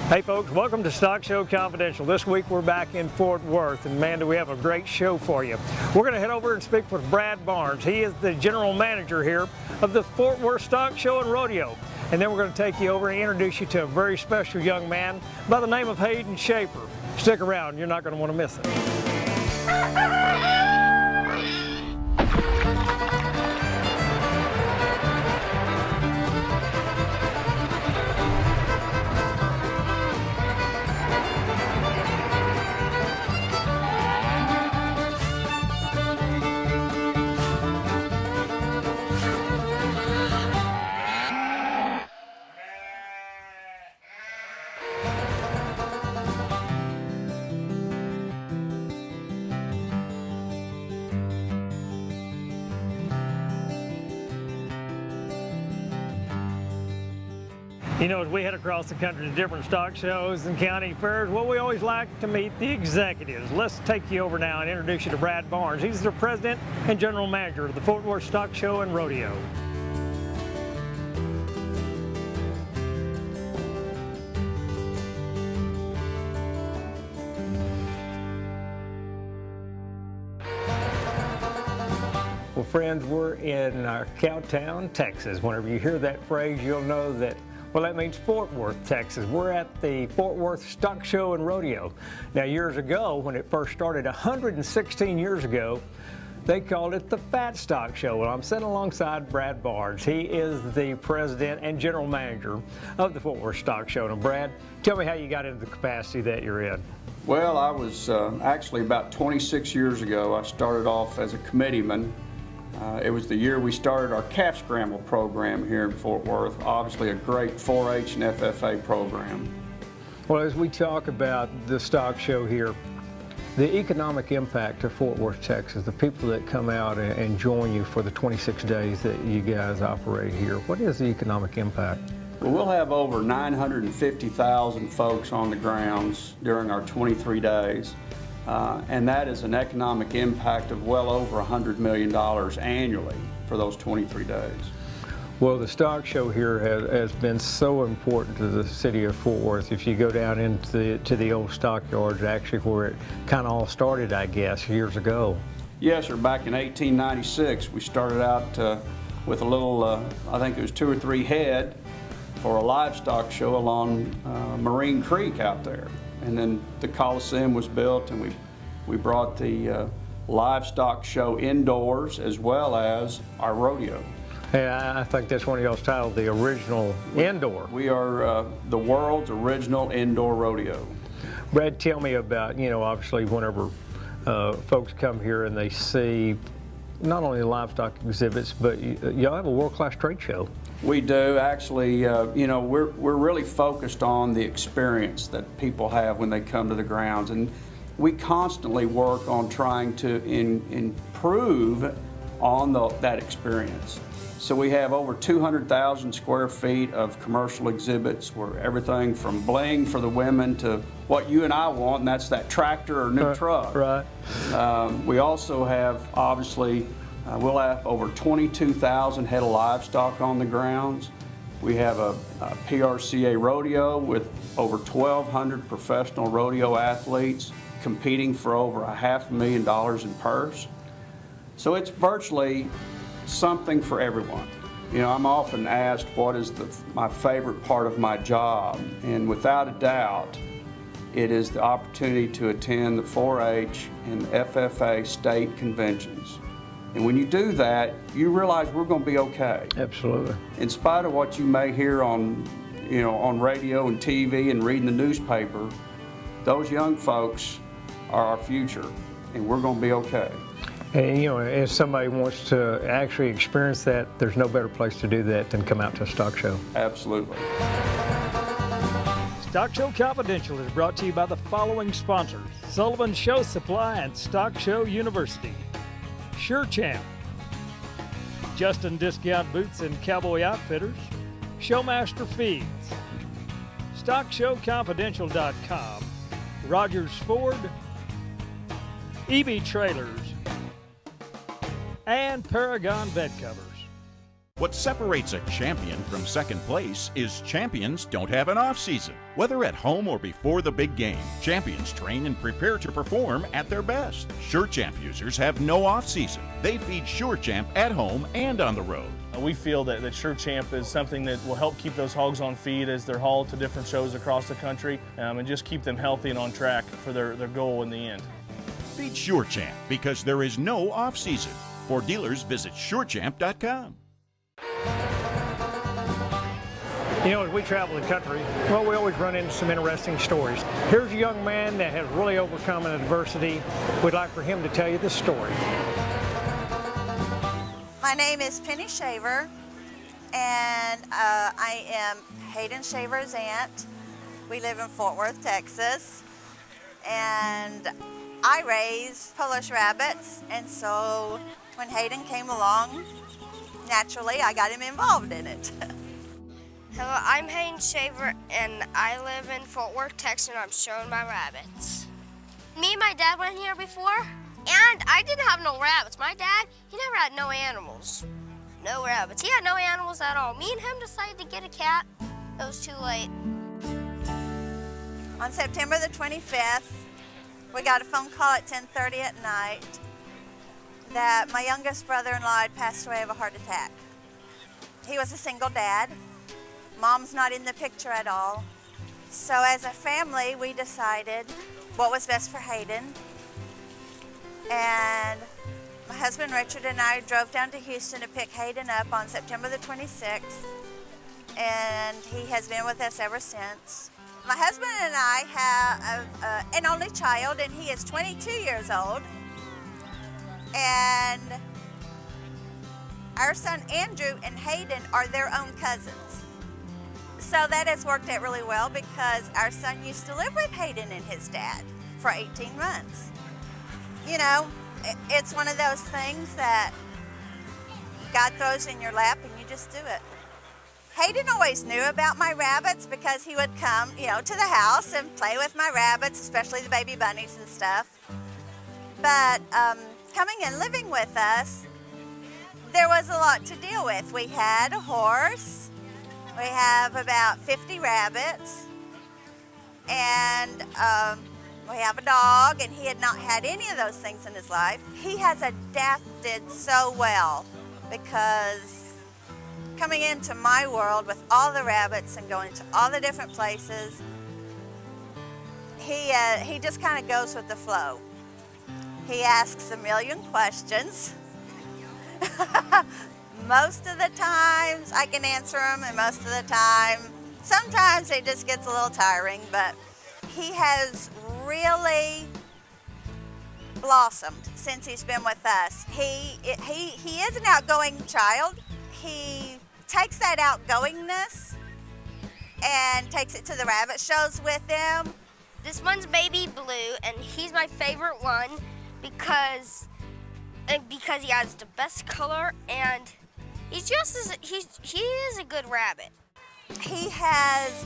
Hey folks, welcome to Stock Show Confidential. This week we're back in Fort Worth, and man, do we have a great show for you. We're going to head over and speak with Brad Barnes. He is the general manager here of the Fort Worth Stock Show and Rodeo. And then we're going to take you over and introduce you to a very special young man by the name of Hayden Schaefer. Stick around, you're not going to want to miss it. You know, as we head across the country to different stock shows and county fairs, well, we always like to meet the executives. Let's take you over now and introduce you to Brad Barnes. He's the president and general manager of the Fort Worth Stock Show and Rodeo. Well, friends, we're in Cowtown, Texas. Whenever you hear that phrase, you'll know that, well, that means Fort Worth, Texas. We're at the Fort Worth Stock Show and Rodeo. Now, years ago, when it first started, 116 years ago, they called it the Fat Stock Show. Well, I'm sitting alongside Brad Barnes. He is the president and general manager of the Fort Worth Stock Show. Now, Brad, tell me how you got into the capacity that you're in. Well, I was actually about 26 years ago. I started off as a committeeman. It was the year we started our calf scramble program here in Fort Worth, obviously a great 4-H and FFA program. Well, as we talk about the stock show here, the economic impact of Fort Worth, Texas, the people that come out and join you for the 26 days that you guys operate here, what is the economic impact? Well, we'll have over 950,000 folks on the grounds during our 23 days. And that is an economic impact of well over $100 million annually for those 23 days. Well, the stock show here has been so important to the city of Fort Worth. If you go down into the old stockyards, actually where it kind of all started, I guess, years ago. Yes, sir. Back in 1896, we started out with a little, I think it was 2 or 3 head for a livestock show along Marine Creek out there. And then the Coliseum was built, and we brought the livestock show indoors as well as our rodeo. Hey, I think that's one of y'all's titles, the original indoor. We are the world's original indoor rodeo. Brad, tell me about, you know, obviously whenever folks come here and they see not only the livestock exhibits, but y'all have a world-class trade show. We do. Actually, you know, we're really focused on the experience that people have when they come to the grounds, and we constantly work on trying to improve on that experience. So we have over 200,000 square feet of commercial exhibits, where everything from bling for the women to what you and I want, and that's that tractor or new truck. Right. We also have, obviously, we'll have over 22,000 head of livestock on the grounds. We have a PRCA rodeo with over 1,200 professional rodeo athletes competing for over $500,000 in purse. So it's virtually something for everyone. You know, I'm often asked what is my favorite part of my job, and without a doubt, it is the opportunity to attend the 4-H and FFA state conventions. And when you do that, you realize we're going to be okay. Absolutely. In spite of what you may hear on, you know, on radio and TV and reading the newspaper, those young folks are our future, and we're going to be okay. And, you know, if somebody wants to actually experience that, there's no better place to do that than come out to a stock show. Absolutely. Stock Show Confidential is brought to you by the following sponsors: Sullivan Show Supply and Stock Show University, Sure Champ, Justin Discount Boots and Cowboy Outfitters, Showmaster Feeds, StockShowConfidential.com, Rogers Ford, EB Trailers, and Paragon Bed Covers. What separates a champion from second place is champions don't have an off-season. Whether at home or before the big game, champions train and prepare to perform at their best. SureChamp users have no off-season. They feed SureChamp at home and on the road. We feel that SureChamp is something that will help keep those hogs on feed as they're hauled to different shows across the country, and just keep them healthy and on track for their goal in the end. Feed SureChamp because there is no off-season. For dealers, visit SureChamp.com. You know, as we travel the country, well, we always run into some interesting stories. Here's a young man that has really overcome an adversity. We'd like for him to tell you this story. My name is Penny Shaver, and I am Hayden Shaver's aunt. We live in Fort Worth, Texas, and I raise Polish rabbits, and so when Hayden came along, naturally I got him involved in it. Hello, I'm Hayden Shaver, and I live in Fort Worth, Texas, and I'm showing my rabbits. Me and my dad went here before, and I didn't have no rabbits. My dad, he never had no animals. No rabbits. He had no animals at all. Me and him decided to get a cat. It was too late. On September the 25th, we got a phone call at 10:30 at night that my youngest brother-in-law had passed away of a heart attack. He was a single dad. Mom's not in the picture at all. So as a family, we decided what was best for Hayden. And my husband Richard and I drove down to Houston to pick Hayden up on September the 26th. And he has been with us ever since. My husband and I have an only child, and he is 22 years old. And our son Andrew and Hayden are their own cousins. So that has worked out really well because our son used to live with Hayden and his dad for 18 months. You know, it's one of those things that God throws in your lap and you just do it. Hayden always knew about my rabbits because he would come, you know, to the house and play with my rabbits, especially the baby bunnies and stuff. But coming and living with us, there was a lot to deal with. We had a horse. We have about 50 rabbits, and we have a dog, and he had not had any of those things in his life. He has adapted so well because coming into my world with all the rabbits and going to all the different places, he just kind of goes with the flow. He asks a million questions. Most of the times I can answer them, and most of the time, sometimes it just gets a little tiring, but he has really blossomed since he's been with us. He is an outgoing child. He takes that outgoingness and takes it to the rabbit shows with him. This one's Baby Blue, and he's my favorite one because he has the best color, and he is a good rabbit. He has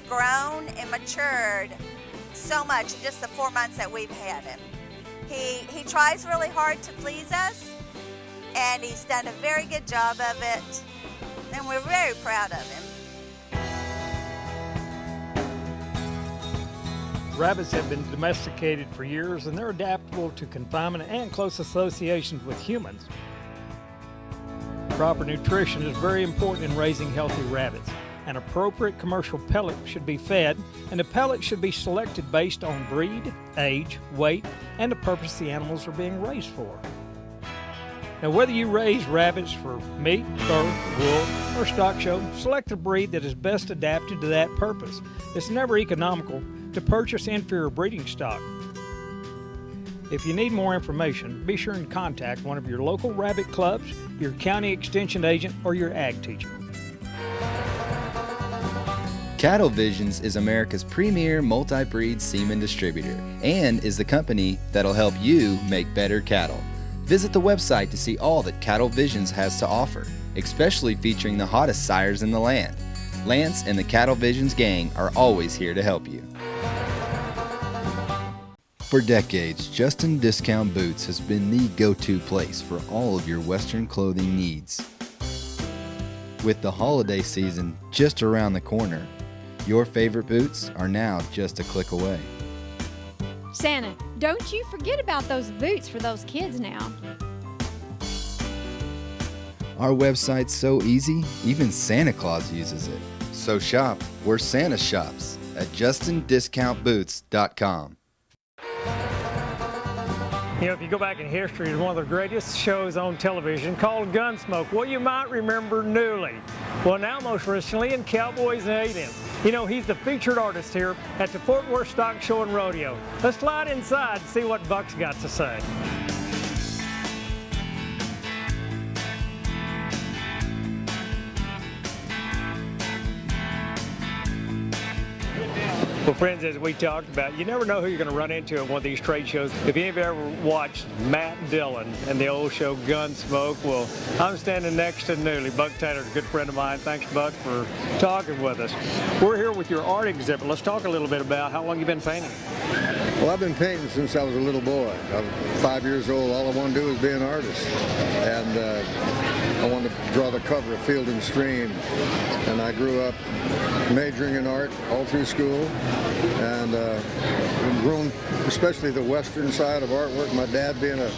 grown and matured so much in just the 4 months that we've had him. He tries really hard to please us, and he's done a very good job of it, and we're very proud of him. Rabbits have been domesticated for years, and they're adaptable to confinement and close associations with humans. Proper nutrition is very important in raising healthy rabbits. An appropriate commercial pellet should be fed, and the pellet should be selected based on breed, age, weight, and the purpose the animals are being raised for. Now, whether you raise rabbits for meat, fur, wool, or stock show, select a breed that is best adapted to that purpose. It's never economical to purchase inferior breeding stock. If you need more information, be sure and contact one of your local rabbit clubs, your county extension agent, or your ag teacher. Cattle Visions is America's premier multi-breed semen distributor and is the company that'll help you make better cattle. Visit the website to see all that Cattle Visions has to offer, especially featuring the hottest sires in the land. Lance and the Cattle Visions gang are always here to help you. For decades, Justin Discount Boots has been the go-to place for all of your Western clothing needs. With the holiday season just around the corner, your favorite boots are now just a click away. Santa, don't you forget about those boots for those kids now. Our website's so easy, even Santa Claus uses it. So shop where Santa shops at JustinDiscountBoots.com. You know, if you go back in history, it's one of the greatest shows on television called Gunsmoke. Well, you might remember Newley. Well, now most recently in Cowboys and Aliens. You know, he's the featured artist here at the Fort Worth Stock Show and Rodeo. Let's slide inside and see what Buck's got to say. Well, friends, as we talked about, you never know who you're going to run into at one of these trade shows. If any of you ever watched Matt Dillon and the old show Gunsmoke, well, I'm standing next to Newley. Buck Taylor's a good friend of mine. Thanks, Buck, for talking with us. We're here with your art exhibit. Let's talk a little bit about how long you've been painting. Well, I've been painting since I was a little boy. I was 5 years old. All I wanted to do was be an artist. And I wanted to draw the cover of Field and Stream. And I grew up majoring in art all through school. And grown, especially the Western side of artwork. My dad being a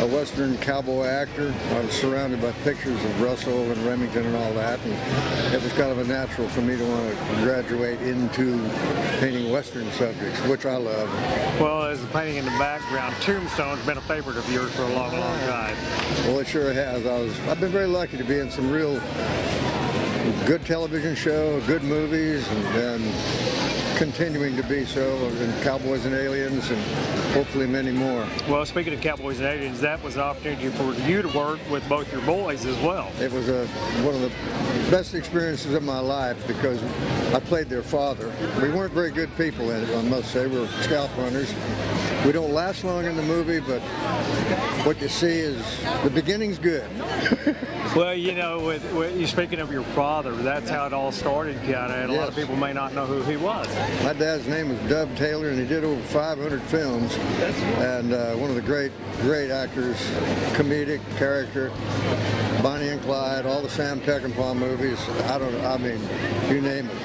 Western cowboy actor, I was surrounded by pictures of Russell and Remington and all that. And it was kind of a natural for me to want to graduate into painting Western subjects, which I love. Well, as the painting in the background, Tombstone's been a favorite of yours for a long, long time. Well, it sure has. I've been very lucky to be in some real good television show, good movies, and continuing to be so in Cowboys and Aliens and hopefully many more. Well, speaking of Cowboys and Aliens, that was an opportunity for you to work with both your boys as well. It was one of the best experiences of my life because I played their father. We weren't very good people in it, I must say. We were scalp hunters. We don't last long in the movie, but what you see is the beginning's good. Well, you know, with you speaking of your father, that's how it all started, kind of, and a lot of people may not know who he was. My dad's name was Dub Taylor, and he did over 500 films, and one of the great actors, comedic character, Bonnie and Clyde, all the Sam Peckinpah movies. I mean, you name it.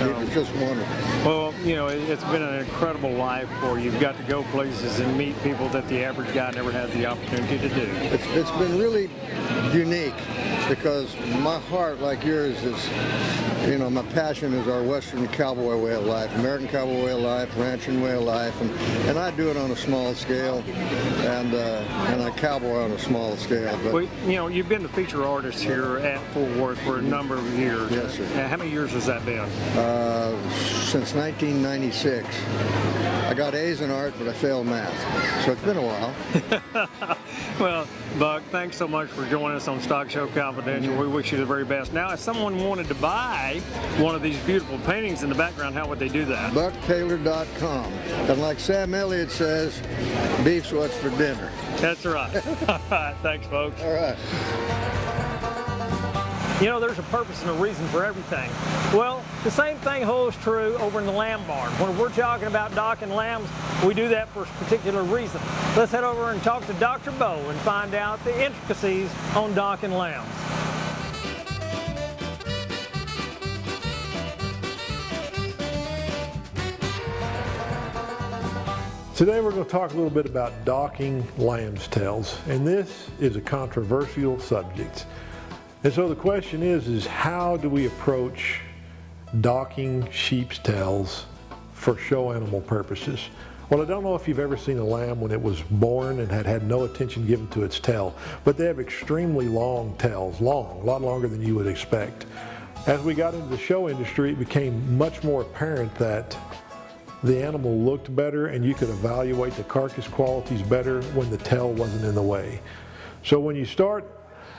It was just wonderful. Well, you know, it's been an incredible life for you. You've got to go places and meet people that the average guy never has the opportunity to do. It's been really unique because my heart, like yours, is, you know, my passion is our Western cowboy way of life, American cowboy way of life, ranching way of life, and I do it on a small scale, and I cowboy on a small scale. But well, you know, you've been the feature artist here at Fort Worth for a number of years. Yes, sir. How many years has that been? Since 1996. I got A's in art, but I failed math, so it's been a while. Well, Buck, thanks so much for joining us on Stock Show Confidential. We wish you the very best. Now, if someone wanted to buy one of these beautiful paintings in the background, how would they do that? BuckTaylor.com. And like Sam Elliott says, beef's what's for dinner. That's right. All right, thanks, folks. All right. You know, there's a purpose and a reason for everything. Well, the same thing holds true over in the lamb barn. When we're talking about docking lambs, we do that for a particular reason. Let's head over and talk to Dr. Bo and find out the intricacies on docking lambs. Today we're going to talk a little bit about docking lamb's tails, and this is a controversial subject. And so the question is how do we approach docking sheep's tails for show animal purposes? Well, I don't know if you've ever seen a lamb when it was born and had no attention given to its tail, but they have extremely long tails, a lot longer than you would expect. As we got into the show industry, it became much more apparent that the animal looked better and you could evaluate the carcass qualities better when the tail wasn't in the way. So when you start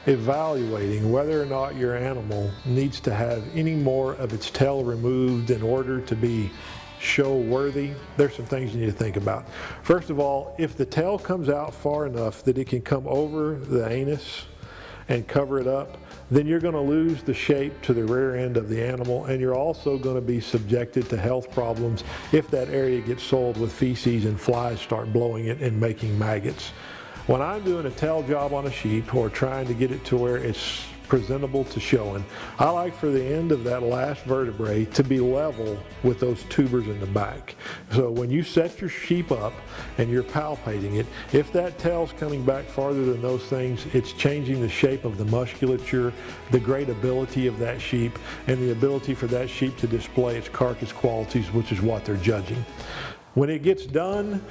evaluating whether or not your animal needs to have any more of its tail removed in order to be show worthy, there's some things you need to think about. First of all, if the tail comes out far enough that it can come over the anus and cover it up, then you're going to lose the shape to the rear end of the animal, and you're also going to be subjected to health problems if that area gets soiled with feces and flies start blowing it and making maggots. When I'm doing a tail job on a sheep or trying to get it to where it's presentable to showing, I like for the end of that last vertebrae to be level with those tubers in the back. So when you set your sheep up and you're palpating it, if that tail's coming back farther than those things, it's changing the shape of the musculature, the great ability of that sheep, and the ability for that sheep to display its carcass qualities, which is what they're judging. When it gets done,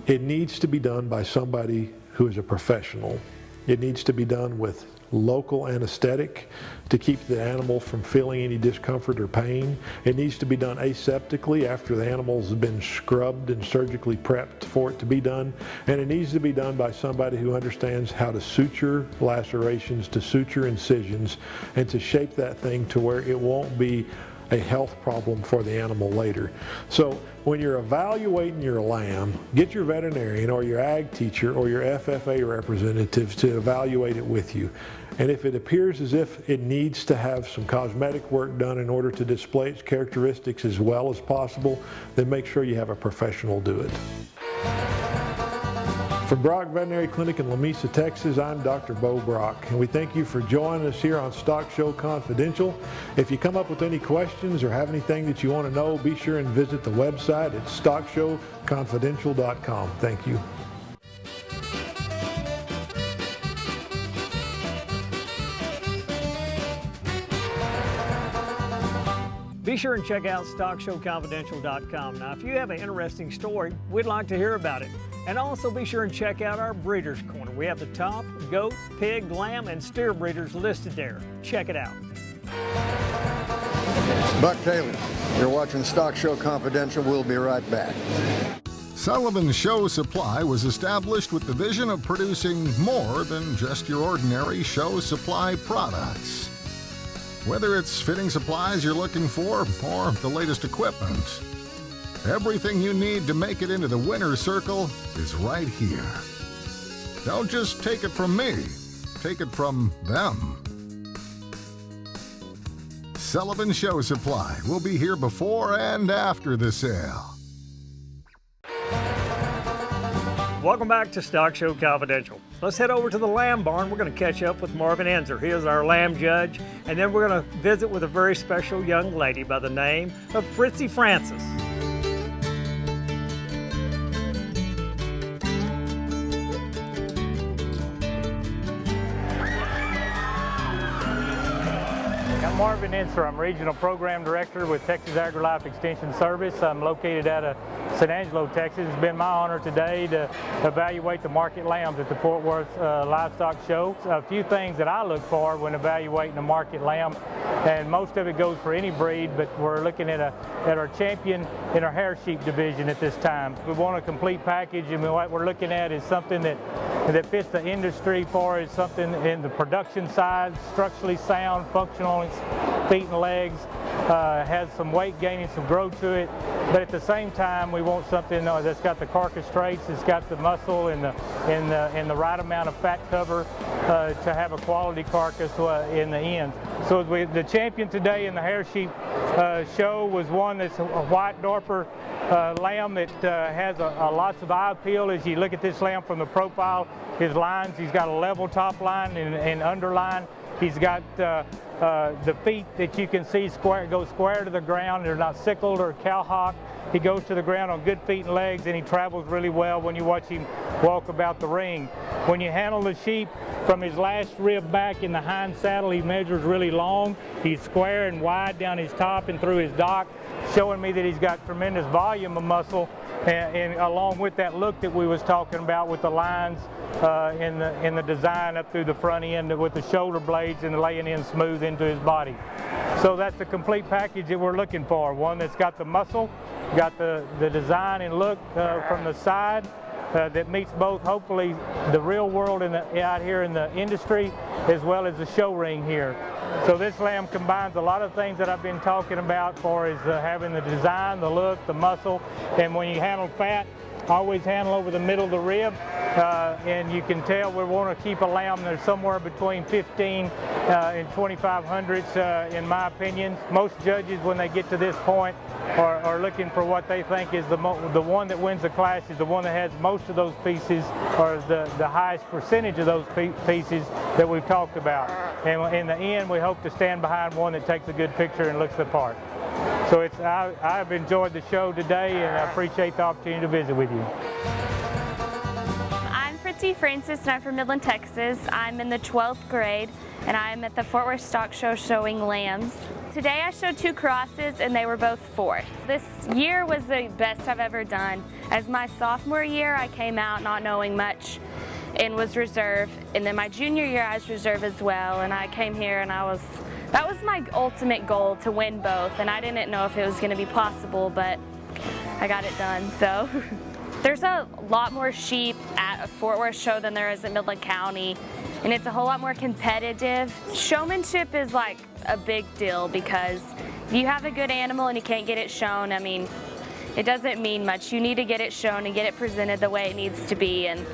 it needs to be done by somebody who is a professional. It needs to be done with local anesthetic to keep the animal from feeling any discomfort or pain. It needs to be done aseptically after the animal's been scrubbed and surgically prepped for it to be done. And it needs to be done by somebody who understands how to suture lacerations, to suture incisions, and to shape that thing to where it won't be a health problem for the animal later. So when you're evaluating your lamb, get your veterinarian or your ag teacher or your FFA representative to evaluate it with you. And if it appears as if it needs to have some cosmetic work done in order to display its characteristics as well as possible, then make sure you have a professional do it. From Brock Veterinary Clinic in Lamesa, Texas, I'm Dr. Bo Brock, and we thank you for joining us here on Stock Show Confidential. If you come up with any questions or have anything that you want to know, be sure and visit the website at stockshowconfidential.com. Thank you. Be sure and check out stockshowconfidential.com. Now, if you have an interesting story, we'd like to hear about it. And also be sure and check out our Breeders' Corner. We have the top goat, pig, lamb, and steer breeders listed there. Check it out. Buck Taylor, you're watching Stock Show Confidential. We'll be right back. Sullivan Show Supply was established with the vision of producing more than just your ordinary show supply products. Whether it's fitting supplies you're looking for or the latest equipment, everything you need to make it into the winner's circle is right here. Don't just take it from me, take it from them. Sullivan Show Supply will be here before and after the sale. Welcome back to Stock Show Confidential. Let's head over to the lamb barn. We're going to catch up with Marvin Enzer. He is our lamb judge. And then we're going to visit with a very special young lady by the name of Fritzy Francis. I'm Marvin Enzer. I'm Regional Program Director with Texas AgriLife Extension Service. I'm located out of San Angelo, Texas. It's been my honor today to evaluate the market lambs at the Fort Worth Livestock Show. A few things that I look for when evaluating a market lamb, and most of it goes for any breed, but we're looking at our champion in our hair sheep division at this time. We want a complete package, and what we're looking at is something that fits the industry for is something in the production side, structurally sound, functional on its feet and legs, has some weight gaining, some growth to it, but at the same time we want something that's got the carcass traits, it's got the muscle and the right amount of fat cover to have a quality carcass in the end. So the champion today in the hair sheep show was one that's a white Dorper lamb that has lots of eye appeal. As you look at this lamb from the profile, his lines, he's got a level top line and underline. He's got the feet that you can see go square to the ground. They're not sickled or cowhocked. He goes to the ground on good feet and legs, and he travels really well when you watch him walk about the ring. When you handle the sheep from his last rib back in the hind saddle, he measures really long. He's square and wide down his top and through his dock, showing me that he's got tremendous volume of muscle, and along with that look that we was talking about with the lines in the design up through the front end with the shoulder blades and laying in smooth into his body. So that's the complete package that we're looking for. One that's got the muscle, got the design and look from the side that meets both, hopefully, the real world out here in the industry as well as the show ring here. So this lamb combines a lot of things that I've been talking about for is having the design, the look, the muscle, and when you handle fat, always handle over the middle of the rib. And you can tell we want to keep a lamb that's somewhere between 15 and 25 hundredths, in my opinion. Most judges, when they get to this point, are looking for what they think is the one that wins the class is the one that has most of those pieces, or the highest percentage of those pieces that we've talked about. And in the end, we hope to stand behind one that takes a good picture and looks the part. So I've enjoyed the show today, and I appreciate the opportunity to visit with you. Francis, and I'm from Midland, Texas. I'm in the 12th grade, and I'm at the Fort Worth Stock Show showing lambs. Today I showed 2 crosses, and they were both 4th. This year was the best I've ever done. As my sophomore year, I came out not knowing much and was reserve, and then my junior year I was reserve as well, and I came here and that was my ultimate goal, to win both, and I didn't know if it was going to be possible, but I got it done, so. There's a lot more sheep at a Fort Worth show than there is at Midland County, and it's a whole lot more competitive. Showmanship is like a big deal, because if you have a good animal and you can't get it shown, I mean, it doesn't mean much. You need to get it shown and get it presented the way it needs to be, and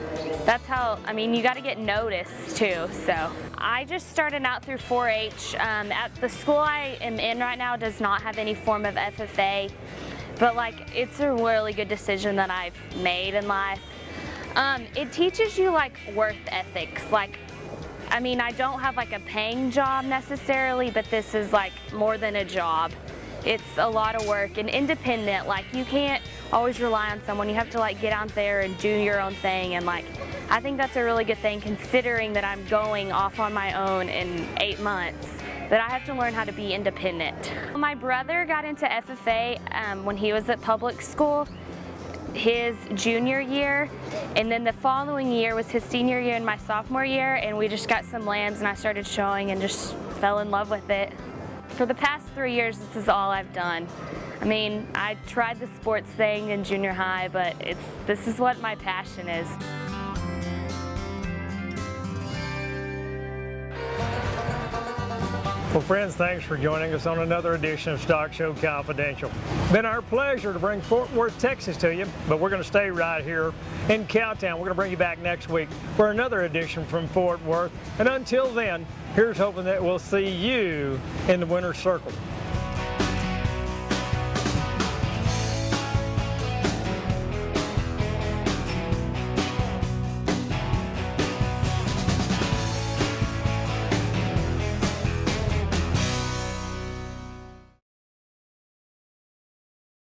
that's how, I mean, you got to get noticed too. So I just started out through 4-H. At the school I am in right now does not have any form of FFA. But like, it's a really good decision that I've made in life. It teaches you like work ethics. Like, I mean, I don't have like a paying job necessarily, but this is like more than a job. It's a lot of work and independent. Like, you can't always rely on someone. You have to like get out there and do your own thing. And like, I think that's a really good thing, considering that I'm going off on my own in 8 months. That I have to learn how to be independent. My brother got into FFA when he was at public school, his junior year, and then the following year was his senior year and my sophomore year, and we just got some lambs and I started showing and just fell in love with it. For the past 3 years, this is all I've done. I mean, I tried the sports thing in junior high, but this is what my passion is. Well, friends, thanks for joining us on another edition of Stock Show Confidential. Been our pleasure to bring Fort Worth, Texas to you, but we're going to stay right here in Cowtown. We're going to bring you back next week for another edition from Fort Worth. And until then, here's hoping that we'll see you in the winner's circle.